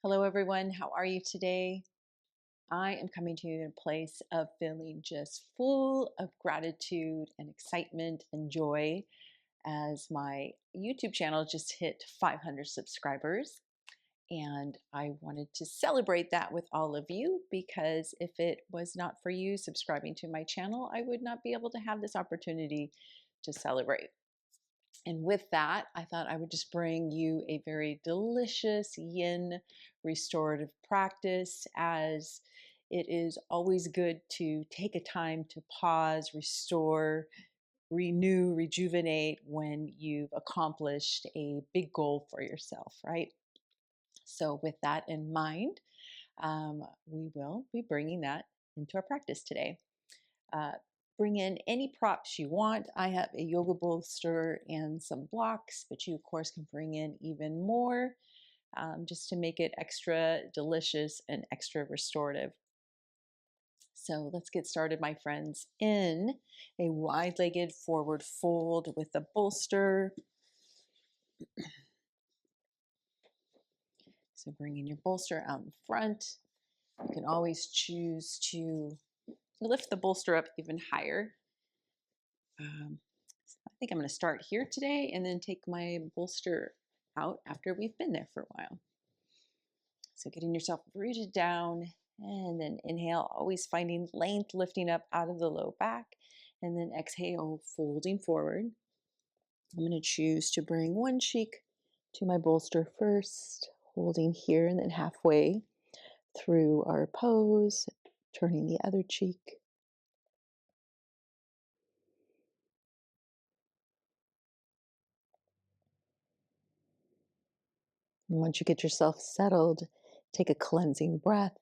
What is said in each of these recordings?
Hello, everyone. How are you today? I am coming to you in a place of feeling just full of gratitude and excitement and joy as my YouTube channel just hit 500 subscribers. And I wanted to celebrate that with all of you because if it was not for you subscribing to my channel, I would not be able to have this opportunity to celebrate. And with that, I thought I would just bring you a very delicious yin restorative practice, as it is always good to take a time to pause, restore, renew, rejuvenate when you've accomplished a big goal for yourself, right? So, with that in mind, we will be bringing that into our practice today. Uh, bring in any props you want. I have a yoga bolster and some blocks, but you, of course, can bring in even more just to make it extra delicious and extra restorative. So let's get started, my friends, in a wide-legged forward fold with the bolster. So bringing your bolster out in front. You can always choose to lift the bolster up even higher. I think I'm going to start here today and then take my bolster out after we've been there for a while. So getting yourself rooted down, and then inhale, always finding length, lifting up out of the low back, and then exhale, folding forward. I'm going to choose to bring one cheek to my bolster first, holding here, and then halfway through our pose, turning the other cheek. And once you get yourself settled, take a cleansing breath.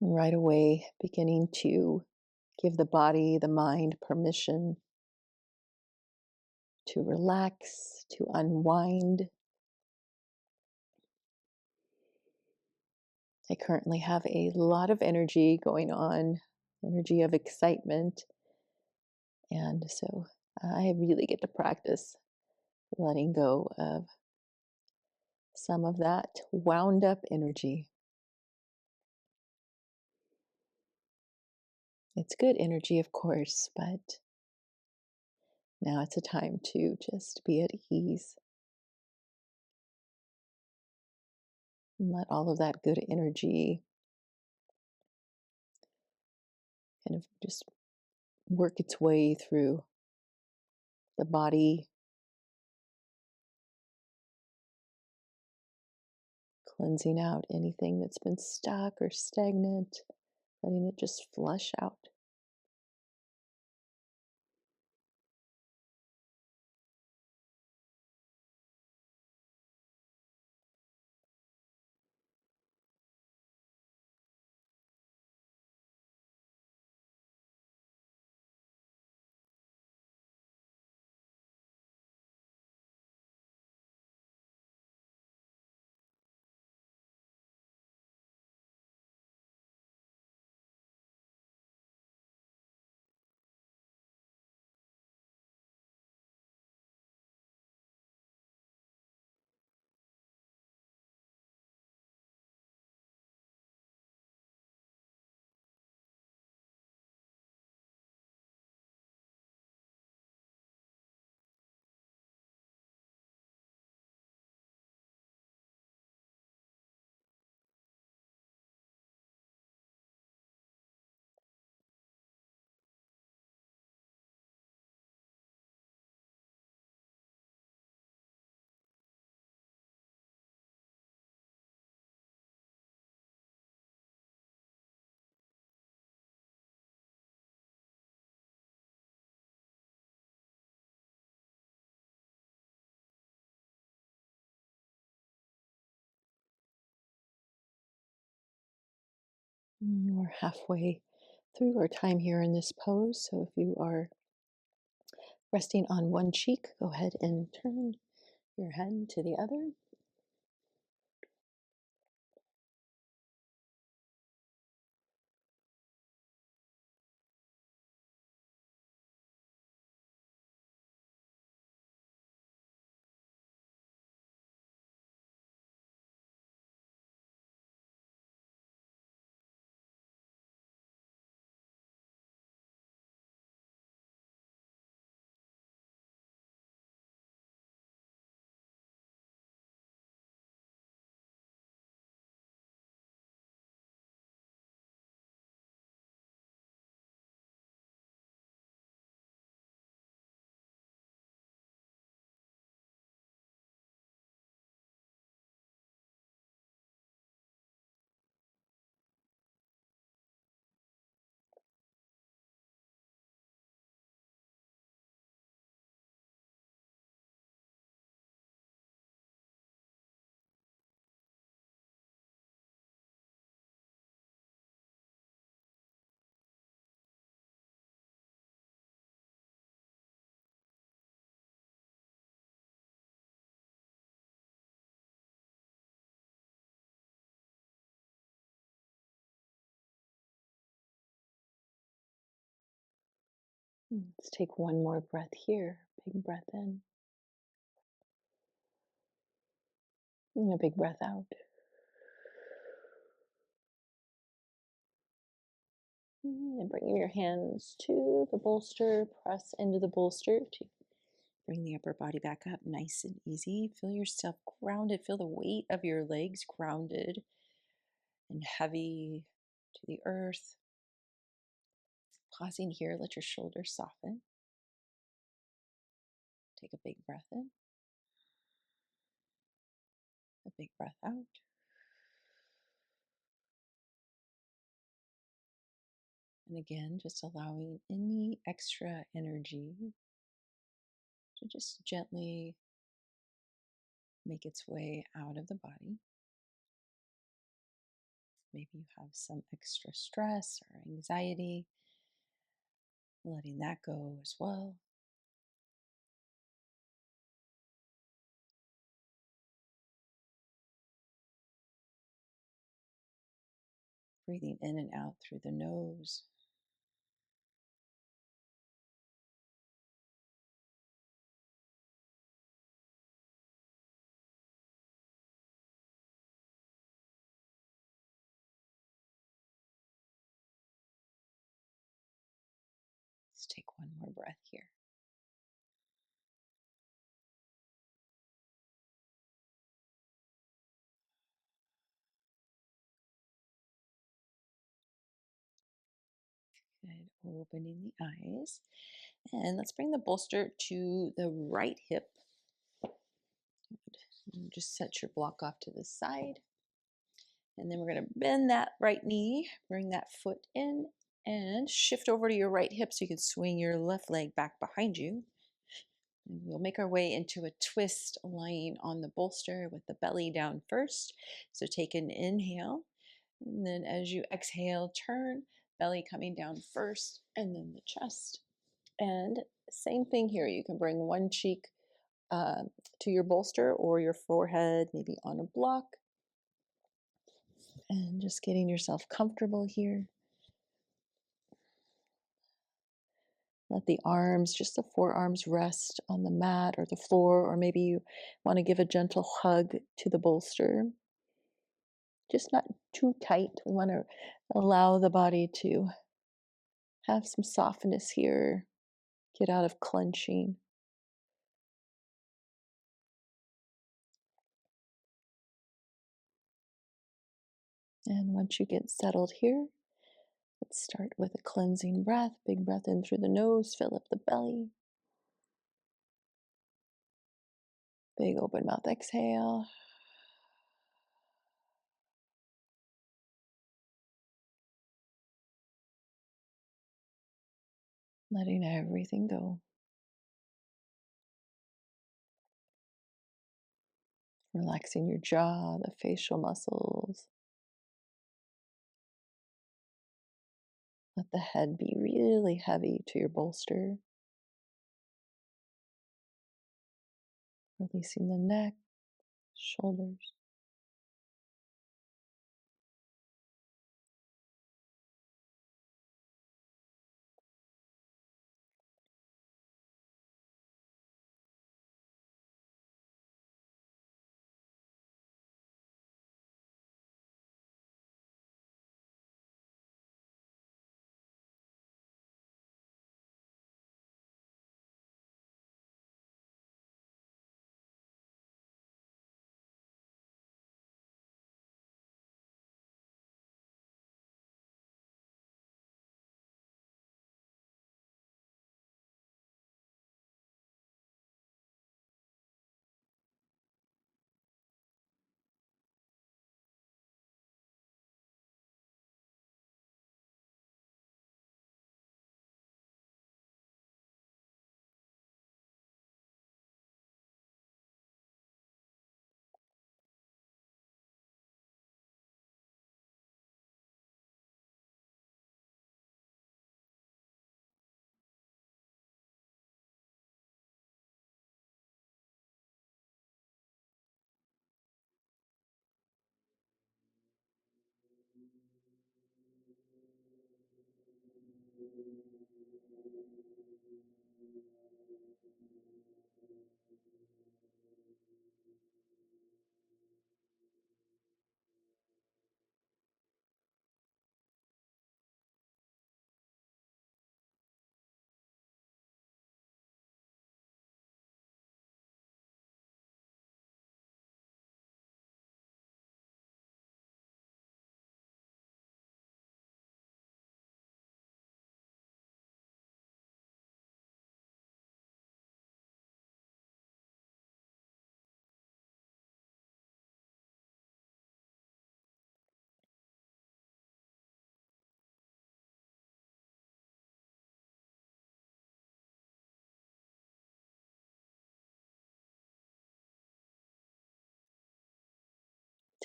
And right away, beginning to give the body, the mind permission to relax, to unwind. I currently have a lot of energy going on, energy of excitement. And so I really get to practice letting go of some of that wound up energy. It's good energy, of course, but now it's a time to just be at ease and let all of that good energy kind of just work its way through the body, cleansing out anything that's been stuck or stagnant, letting it just flush out. We're halfway through our time here in this pose. So if you are resting on one cheek, go ahead and turn your head to the other. Let's take one more breath here. Big breath in and a big breath out. And bringing your hands to the bolster, press into the bolster to bring the upper body back up nice and easy. Feel yourself grounded. Feel the weight of your legs grounded and heavy to the earth. Pausing here, let your shoulders soften. Take a big breath in, a big breath out. And again, just allowing any extra energy to just gently make its way out of the body. Maybe you have some extra stress or anxiety, letting that go as well. Breathing in and out through the nose. Let's take one more breath here. Good. Opening the eyes. And let's bring the bolster to the right hip. And just set your block off to the side. And then we're going to bend that right knee, bring that foot in, and shift over to your right hip so you can swing your left leg back behind you. And we'll make our way into a twist lying on the bolster with the belly down first. So take an inhale, and then as you exhale, turn, belly coming down first, and then the chest. And same thing here. You can bring one cheek to your bolster or your forehead, maybe on a block. And just getting yourself comfortable here. Let the arms, just the forearms, rest on the mat or the floor, or maybe you want to give a gentle hug to the bolster. Just not too tight. We want to allow the body to have some softness here, get out of clenching. And once you get settled here, let's start with a cleansing breath. Big breath in through the nose, fill up the belly. Big open mouth exhale. Letting everything go. Relaxing your jaw, the facial muscles. Let the head be really heavy to your bolster. Releasing the neck, shoulders.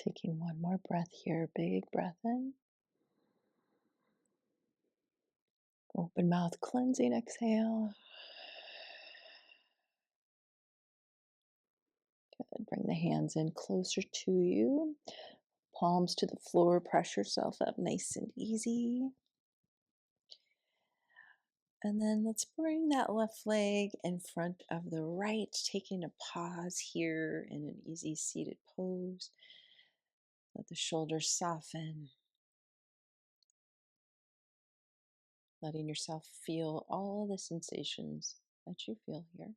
Taking one more breath here. Big breath in. Open mouth, cleansing exhale. Good. Bring the hands in closer to you. Palms to the floor. Press yourself up nice and easy. And then let's bring that left leg in front of the right, taking a pause here in an easy seated pose. Let the shoulders soften, letting yourself feel all the sensations that you feel here.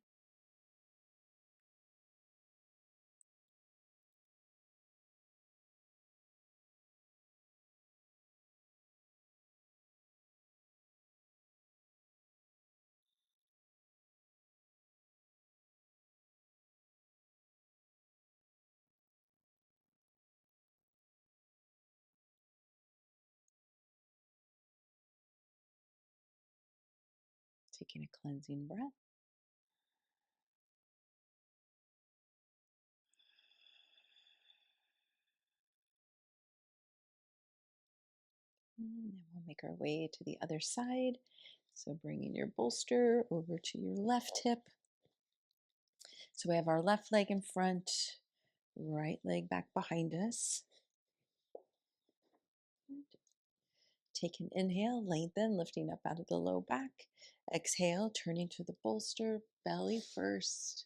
Taking a cleansing breath. And then we'll make our way to the other side. So bringing your bolster over to your left hip. So we have our left leg in front, right leg back behind us. Take an inhale, lengthen, lifting up out of the low back. Exhale, turning to the bolster, belly first,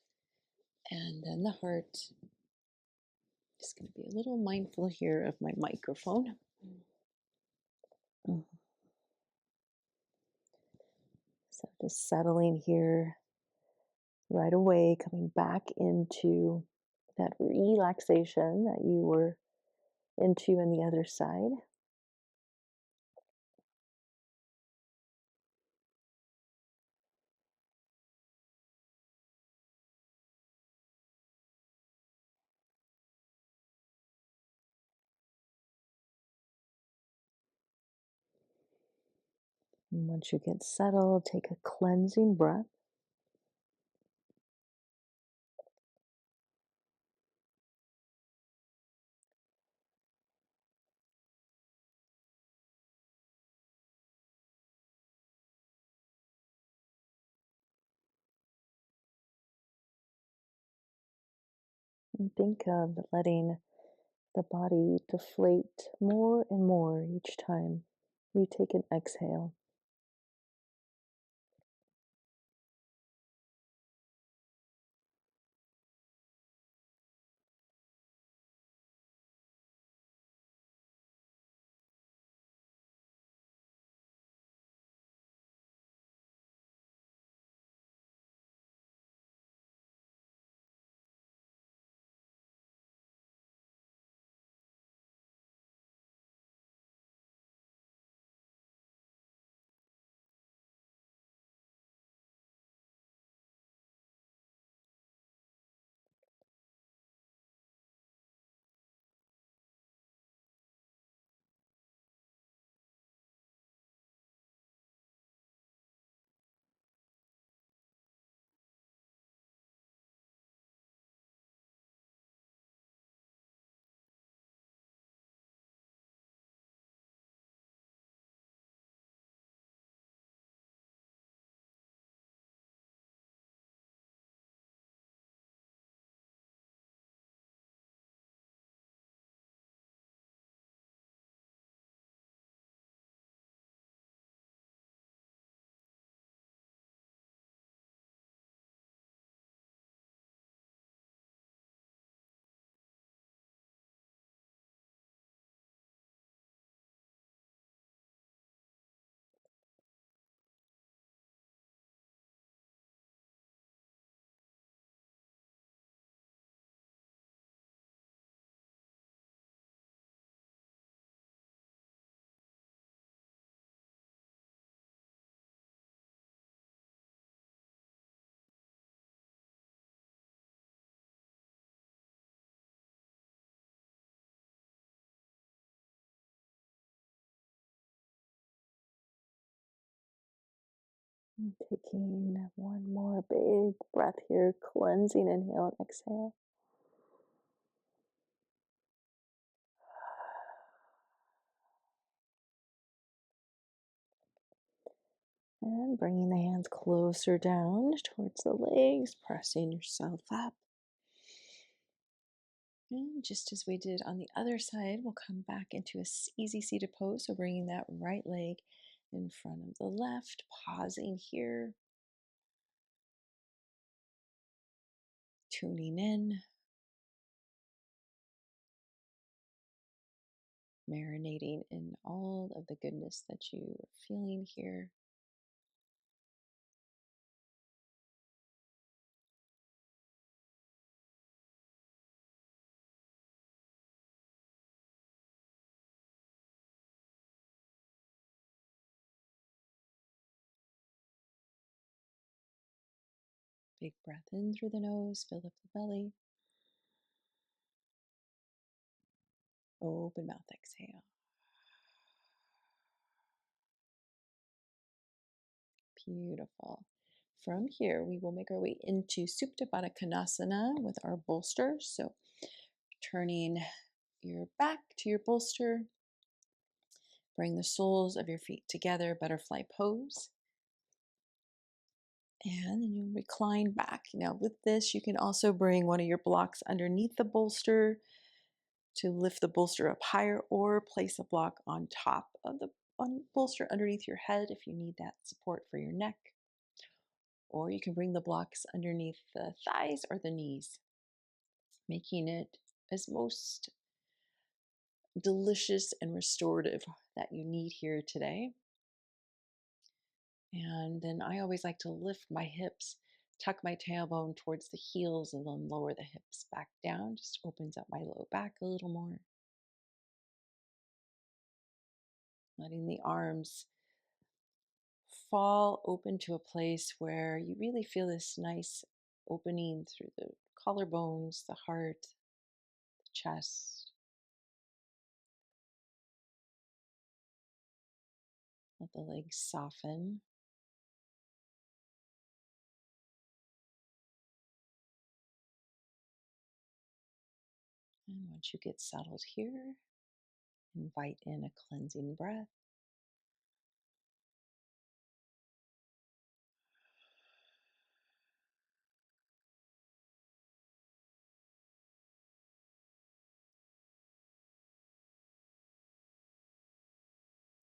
and then the heart. Just going to be a little mindful here of my microphone. So just settling here right away, coming back into that relaxation that you were into on the other side. And once you get settled, take a cleansing breath. And think of letting the body deflate more and more each time you take an exhale. And taking one more big breath here, cleansing inhale and exhale. And bringing the hands closer down towards the legs, pressing yourself up. And just as we did on the other side, we'll come back into a easy seated pose. So bringing that right leg in front of the left, pausing here, tuning in, marinating in all of the goodness that you are feeling here. Big breath in through the nose, fill up the belly. Open mouth, exhale. Beautiful. From here, we will make our way into Supta Baddha Konasana with our bolster. So turning your back to your bolster, bring the soles of your feet together, butterfly pose. And then you'll recline back. Now with this, you can also bring one of your blocks underneath the bolster to lift the bolster up higher, or place a block on top of the bolster underneath your head if you need that support for your neck. Or you can bring the blocks underneath the thighs or the knees, making it as most delicious and restorative that you need here today. And then I always like to lift my hips, tuck my tailbone towards the heels, and then lower the hips back down. Just opens up my low back a little more. Letting the arms fall open to a place where you really feel this nice opening through the collarbones, the heart, the chest. Let the legs soften. And once you get settled here, invite in a cleansing breath.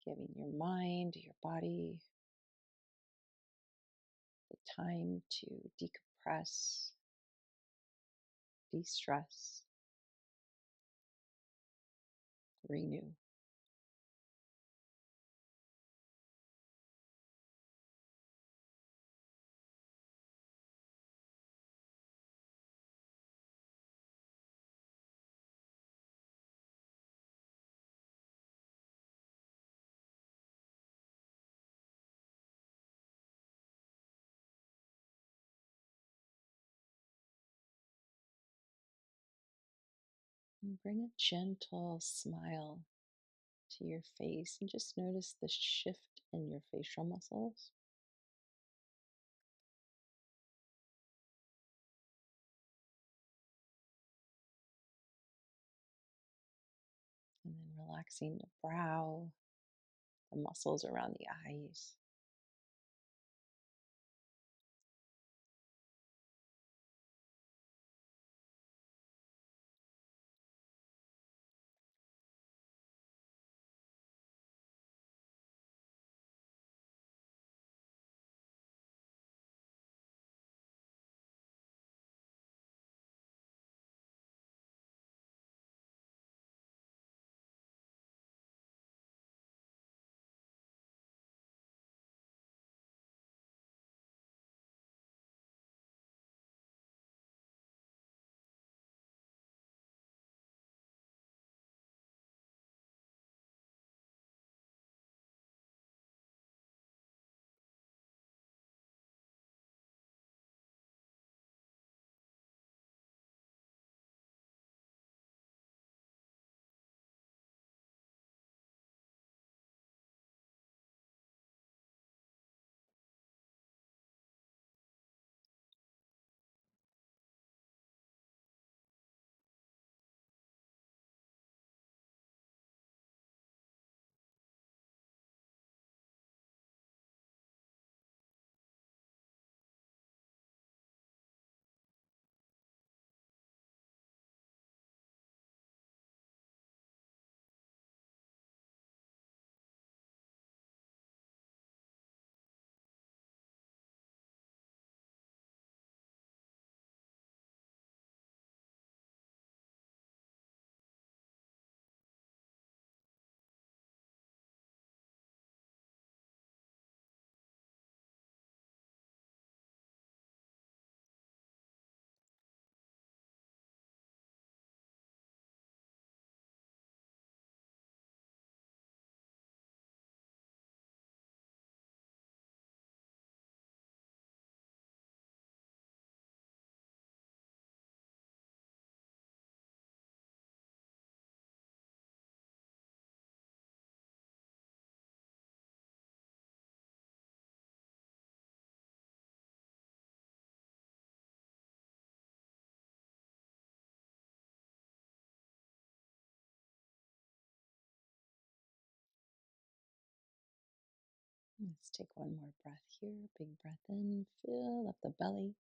Giving your mind, your body the time to decompress, de-stress, renew. And bring a gentle smile to your face and just notice the shift in your facial muscles. And then relaxing the brow, the muscles around the eyes. Let's take one more breath here. Big breath in, fill up the belly.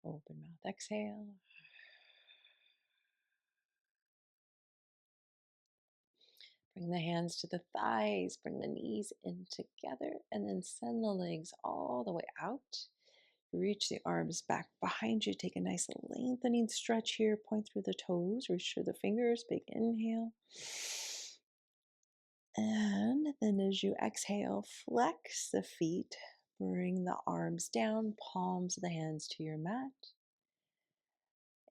Open mouth, exhale. Bring the hands to the thighs, bring the knees in together, and then send the legs all the way out. Reach the arms back behind you. Take a nice lengthening stretch here. Point through the toes, reach through the fingers. Big inhale. And then as you exhale, flex the feet. Bring the arms down, palms of the hands to your mat.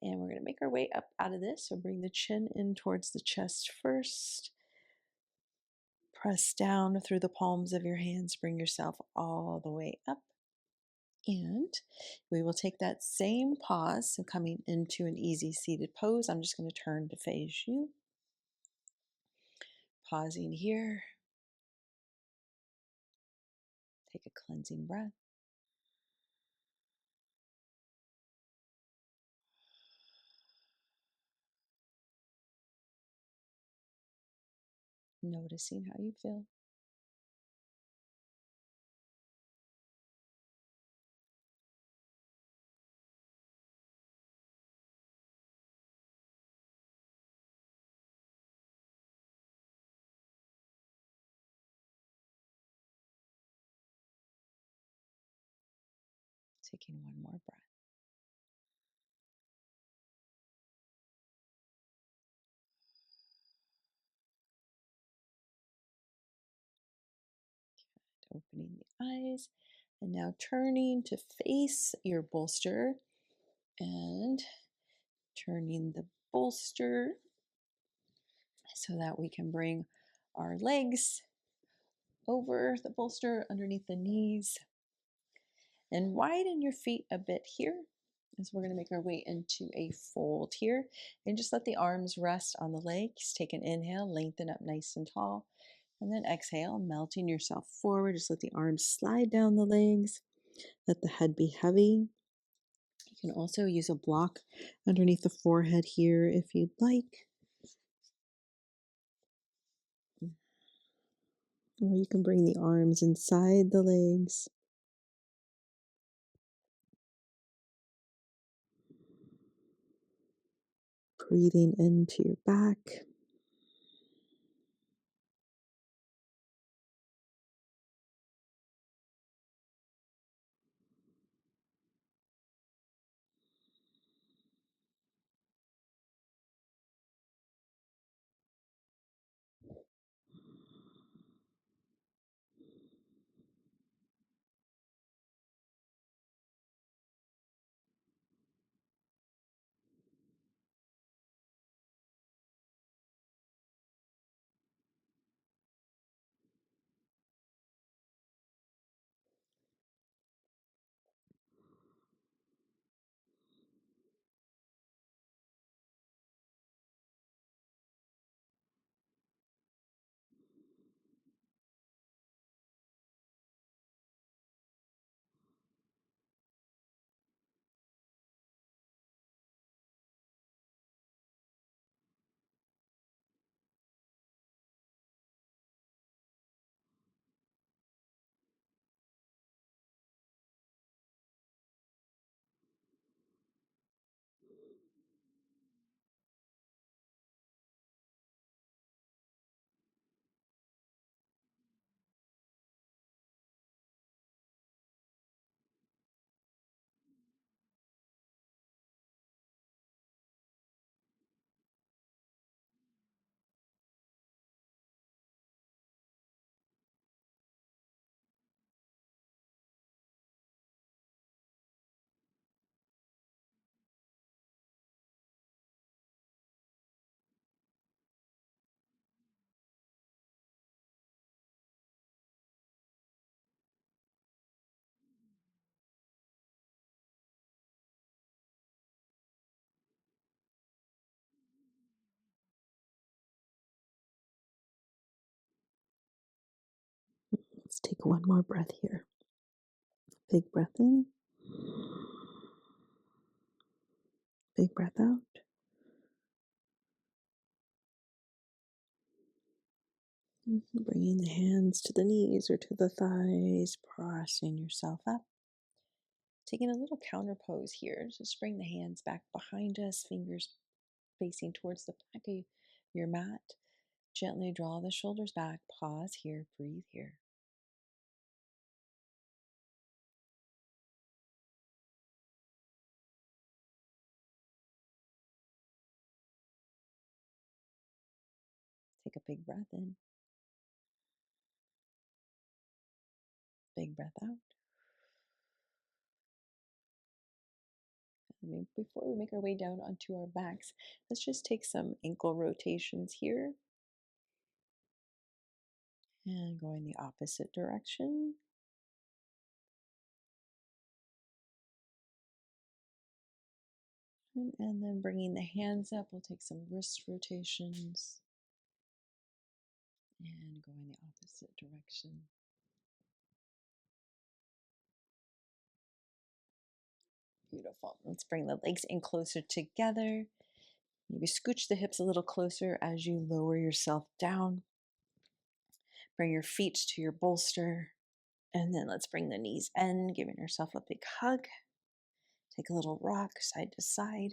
And we're going to make our way up out of this. So bring the chin in towards the chest first. Press down through the palms of your hands. Bring yourself all the way up. And we will take that same pause. So coming into an easy seated pose, I'm just going to turn to face you. Pausing here. Take a cleansing breath. Noticing how you feel. Taking one more breath. Opening the eyes. And now turning to face your bolster and turning the bolster so that we can bring our legs over the bolster underneath the knees and widen your feet a bit here as we're going to make our way into a fold here, and just let the arms rest on the legs. Take an inhale, lengthen up nice and tall, and then exhale, melting yourself forward. Just let the arms slide down the legs. Let the head be heavy. You can also use a block underneath the forehead here if you'd like. Or you can bring the arms inside the legs. Breathing into your back. Let's take one more breath here. Big breath in. Big breath out. Bringing the hands to the knees or to the thighs, pressing yourself up. Taking a little counter pose here. Just bring the hands back behind us, fingers facing towards the back of your mat. Gently draw the shoulders back. Pause here. Breathe here. Take a big breath in. Big breath out. Before we make our way down onto our backs, let's just take some ankle rotations here. And going the opposite direction. And then bringing the hands up, we'll take some wrist rotations. And going the opposite direction. Beautiful. Let's bring the legs in closer together. Maybe scooch the hips a little closer as you lower yourself down. Bring your feet to your bolster. And then let's bring the knees in, giving yourself a big hug. Take a little rock side to side.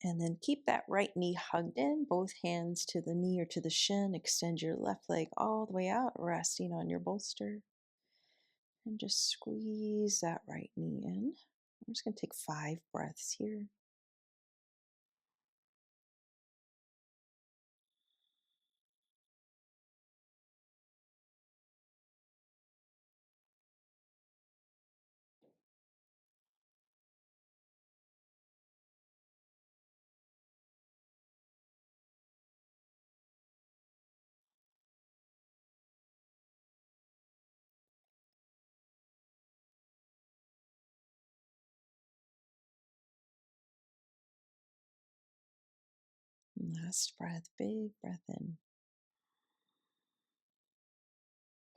And then keep that right knee hugged in, both hands to the knee or to the shin. Extend your left leg all the way out, resting on your bolster. And just squeeze that right knee in. I'm just going to take 5 breaths here. Last breath, big breath in.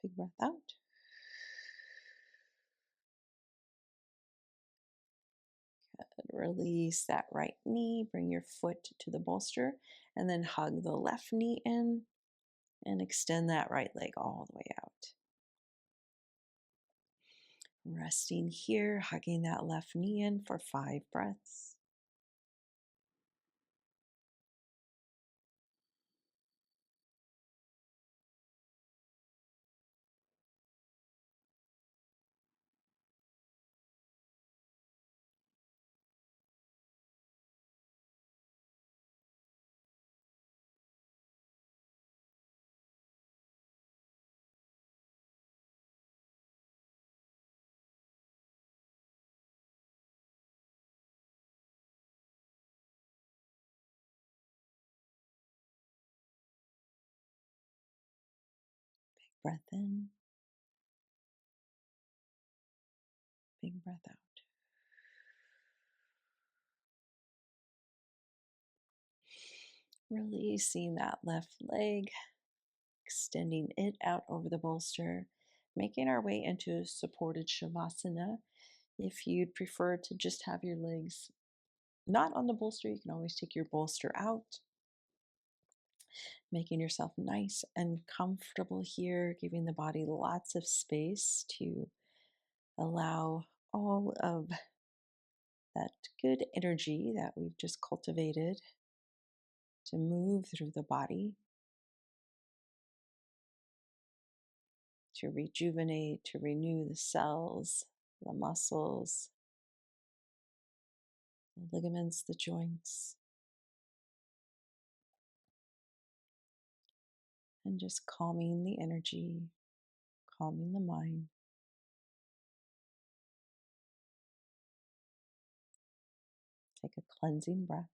Big breath out. Release that right knee, bring your foot to the bolster, and then hug the left knee in and extend that right leg all the way out. Resting here, hugging that left knee in for 5 breaths. Breath in, big breath out. Releasing that left leg, extending it out over the bolster, making our way into supported Shavasana. If you'd prefer to just have your legs not on the bolster, you can always take your bolster out, making yourself nice and comfortable here, giving the body lots of space to allow all of that good energy that we've just cultivated to move through the body, to rejuvenate, to renew the cells, the muscles, the ligaments, the joints, and just calming the energy, calming the mind. Take a cleansing breath.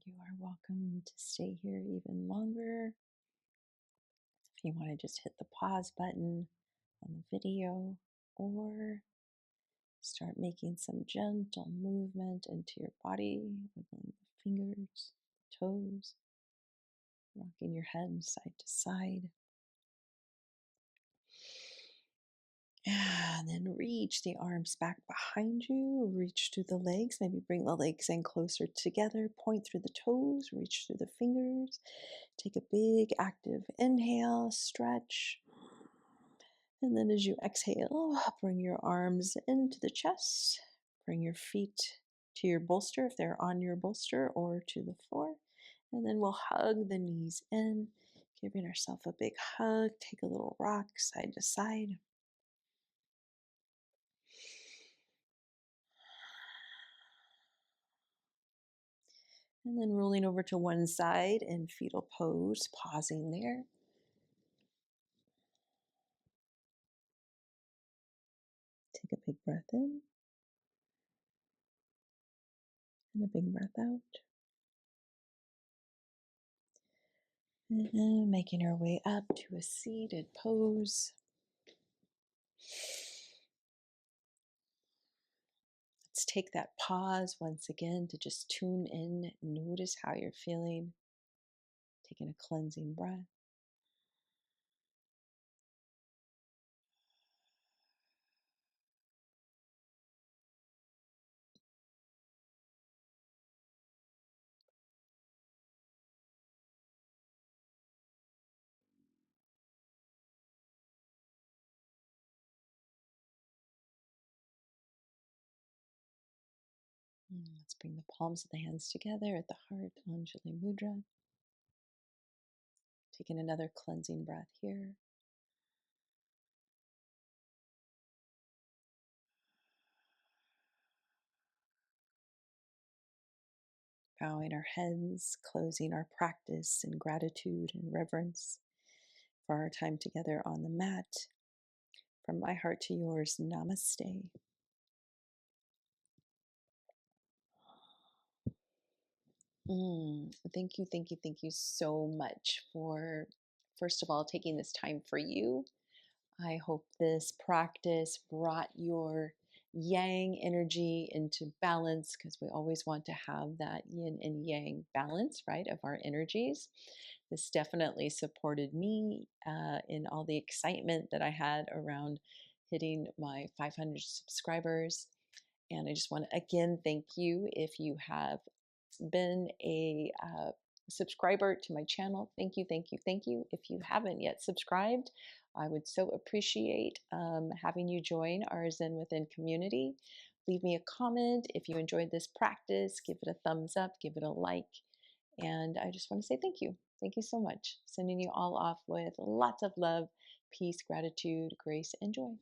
You are welcome to stay here even longer. If you want to just hit the pause button on the video or start making some gentle movement into your body, wiggling the fingers, the toes, rocking your head side to side. And then reach the arms back behind you, reach through the legs, maybe bring the legs in closer together, point through the toes, reach through the fingers. Take a big active inhale, stretch. And then as you exhale, bring your arms into the chest, bring your feet to your bolster if they're on your bolster or to the floor. And then we'll hug the knees in, giving ourselves a big hug. Take a little rock side to side. And then rolling over to one side in fetal pose, pausing there. Take a big breath in and a big breath out. And making our way up to a seated pose. Let's take that pause once again to just tune in, notice how you're feeling. Taking a cleansing breath. Let's bring the palms of the hands together at the heart, Anjali Mudra. Taking another cleansing breath here. Bowing our heads, closing our practice in gratitude and reverence for our time together on the mat. From my heart to yours, namaste. Thank you so much for, first of all, taking this time for you. I hope this practice brought your yang energy into balance because we always want to have that yin and yang balance, right, of our energies. This definitely supported me in all the excitement that I had around hitting my 500 subscribers. And I just want to again thank you if you have been a subscriber to my channel. Thank you. If you haven't yet subscribed, I would so appreciate having you join our Zen Within community. Leave me a comment if you enjoyed this practice. Give it a thumbs up, give it a like. And I just want to say thank you. Thank you so much. Sending you all off with lots of love, peace, gratitude, grace, and joy.